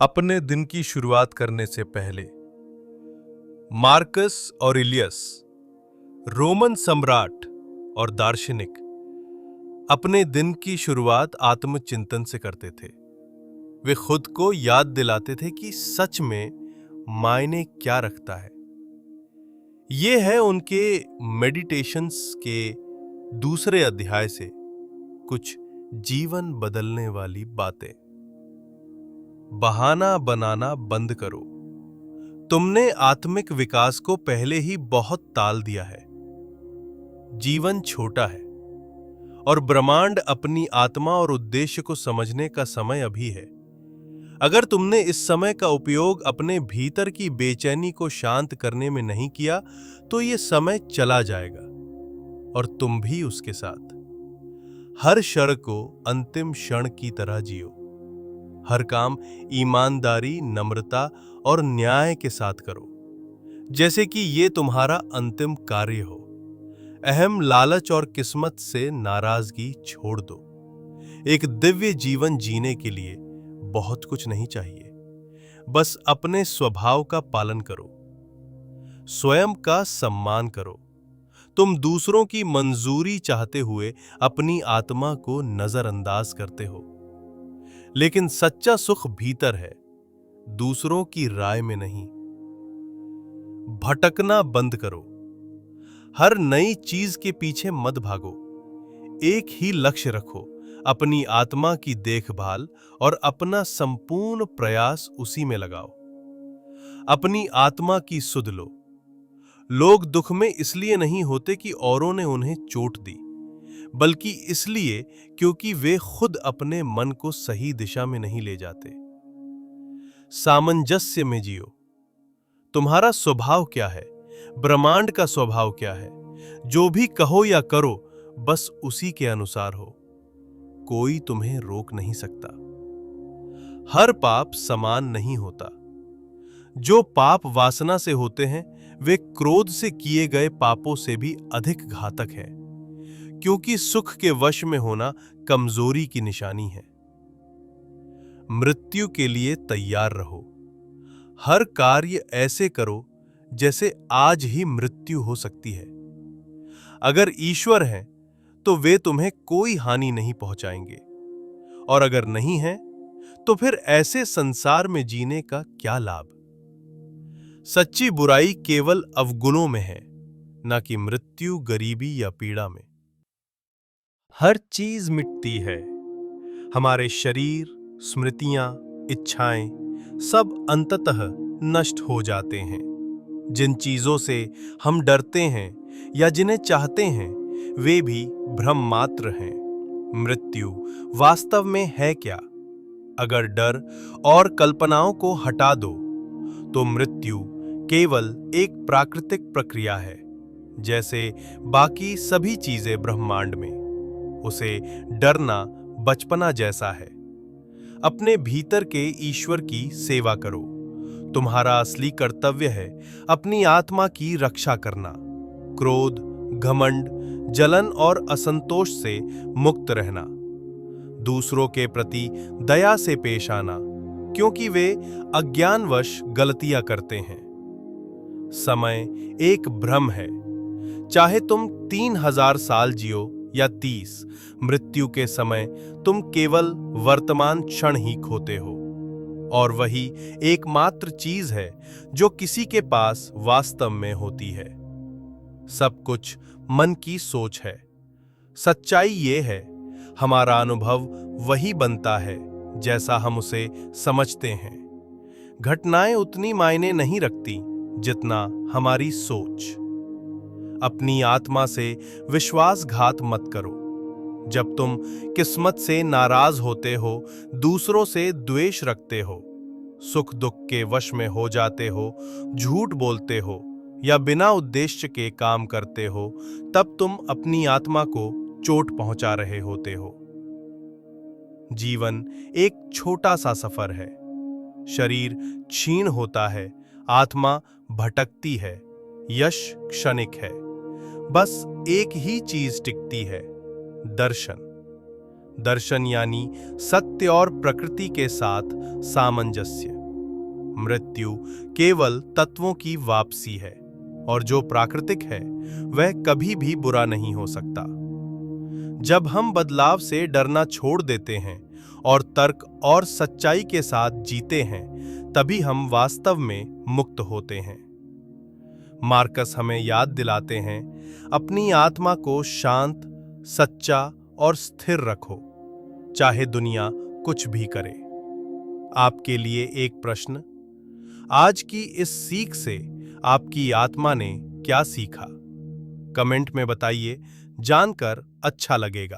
अपने दिन की शुरुआत करने से पहले मार्कस ऑरेलियस, रोमन सम्राट और दार्शनिक, अपने दिन की शुरुआत आत्मचिंतन से करते थे। वे खुद को याद दिलाते थे कि सच में मायने क्या रखता है। ये है उनके मेडिटेशंस के दूसरे अध्याय से कुछ जीवन बदलने वाली बातें। बहाना बनाना बंद करो। तुमने आत्मिक विकास को पहले ही बहुत टाल दिया है। जीवन छोटा है और ब्रह्मांड अपनी आत्मा और उद्देश्य को समझने का समय अभी है। अगर तुमने इस समय का उपयोग अपने भीतर की बेचैनी को शांत करने में नहीं किया तो ये समय चला जाएगा और तुम भी उसके साथ। हर क्षण को अंतिम क्षण की तरह जियो। हर काम ईमानदारी, नम्रता और न्याय के साथ करो, जैसे कि ये तुम्हारा अंतिम कार्य हो। अहम, लालच और किस्मत से नाराजगी छोड़ दो। एक दिव्य जीवन जीने के लिए बहुत कुछ नहीं चाहिए, बस अपने स्वभाव का पालन करो। स्वयं का सम्मान करो। तुम दूसरों की मंजूरी चाहते हुए अपनी आत्मा को नजरअंदाज करते हो, लेकिन सच्चा सुख भीतर है, दूसरों की राय में नहीं। भटकना बंद करो। हर नई चीज के पीछे मत भागो। एक ही लक्ष्य रखो, अपनी आत्मा की देखभाल, और अपना संपूर्ण प्रयास उसी में लगाओ। अपनी आत्मा की सुध लो। लोग दुख में इसलिए नहीं होते कि औरों ने उन्हें चोट दी, बल्कि इसलिए क्योंकि वे खुद अपने मन को सही दिशा में नहीं ले जाते। सामंजस्य में जियो। तुम्हारा स्वभाव क्या है? ब्रह्मांड का स्वभाव क्या है? जो भी कहो या करो, बस उसी के अनुसार हो। कोई तुम्हें रोक नहीं सकता। हर पाप समान नहीं होता। जो पाप वासना से होते हैं, वे क्रोध से किए गए पापों से भी अधिक घातक है, क्योंकि सुख के वश में होना कमजोरी की निशानी है। मृत्यु के लिए तैयार रहो। हर कार्य ऐसे करो जैसे आज ही मृत्यु हो सकती है। अगर ईश्वर है तो वे तुम्हें कोई हानि नहीं पहुंचाएंगे, और अगर नहीं है तो फिर ऐसे संसार में जीने का क्या लाभ? सच्ची बुराई केवल अवगुणों में है, न कि मृत्यु, गरीबी या पीड़ा में। हर चीज मिटती है। हमारे शरीर, स्मृतियां, इच्छाएं, सब अंततः नष्ट हो जाते हैं। जिन चीजों से हम डरते हैं या जिन्हें चाहते हैं, वे भी भ्रम मात्र हैं। मृत्यु वास्तव में है क्या? अगर डर और कल्पनाओं को हटा दो तो मृत्यु केवल एक प्राकृतिक प्रक्रिया है, जैसे बाकी सभी चीजें ब्रह्मांड में। उसे डरना बचपना जैसा है। अपने भीतर के ईश्वर की सेवा करो। तुम्हारा असली कर्तव्य है अपनी आत्मा की रक्षा करना। क्रोध, घमंड, जलन और असंतोष से मुक्त रहना। दूसरों के प्रति दया से पेश आना, क्योंकि वे अज्ञानवश गलतियां करते हैं। समय एक भ्रम है। चाहे तुम 3000 साल जियो या 30, मृत्यु के समय तुम केवल वर्तमान क्षण ही खोते हो, और वही एकमात्र चीज है जो किसी के पास वास्तव में होती है। सब कुछ मन की सोच है। सच्चाई ये है, हमारा अनुभव वही बनता है जैसा हम उसे समझते हैं। घटनाएं उतनी मायने नहीं रखती जितना हमारी सोच। अपनी आत्मा से विश्वासघात मत करो। जब तुम किस्मत से नाराज होते हो, दूसरों से द्वेष रखते हो, सुख दुख के वश में हो जाते हो, झूठ बोलते हो या बिना उद्देश्य के काम करते हो, तब तुम अपनी आत्मा को चोट पहुंचा रहे होते हो। जीवन एक छोटा सा सफर है। शरीर क्षीण होता है, आत्मा भटकती है, यश क्षणिक है। बस एक ही चीज टिकती है, दर्शन। दर्शन यानी सत्य और प्रकृति के साथ सामंजस्य। मृत्यु केवल तत्वों की वापसी है, और जो प्राकृतिक है वह कभी भी बुरा नहीं हो सकता। जब हम बदलाव से डरना छोड़ देते हैं और तर्क और सच्चाई के साथ जीते हैं, तभी हम वास्तव में मुक्त होते हैं। मार्कस हमें याद दिलाते हैं, अपनी आत्मा को शांत, सच्चा और स्थिर रखो, चाहे दुनिया कुछ भी करे। आपके लिए एक प्रश्न, आज की इस सीख से आपकी आत्मा ने क्या सीखा? कमेंट में बताइए, जानकर अच्छा लगेगा।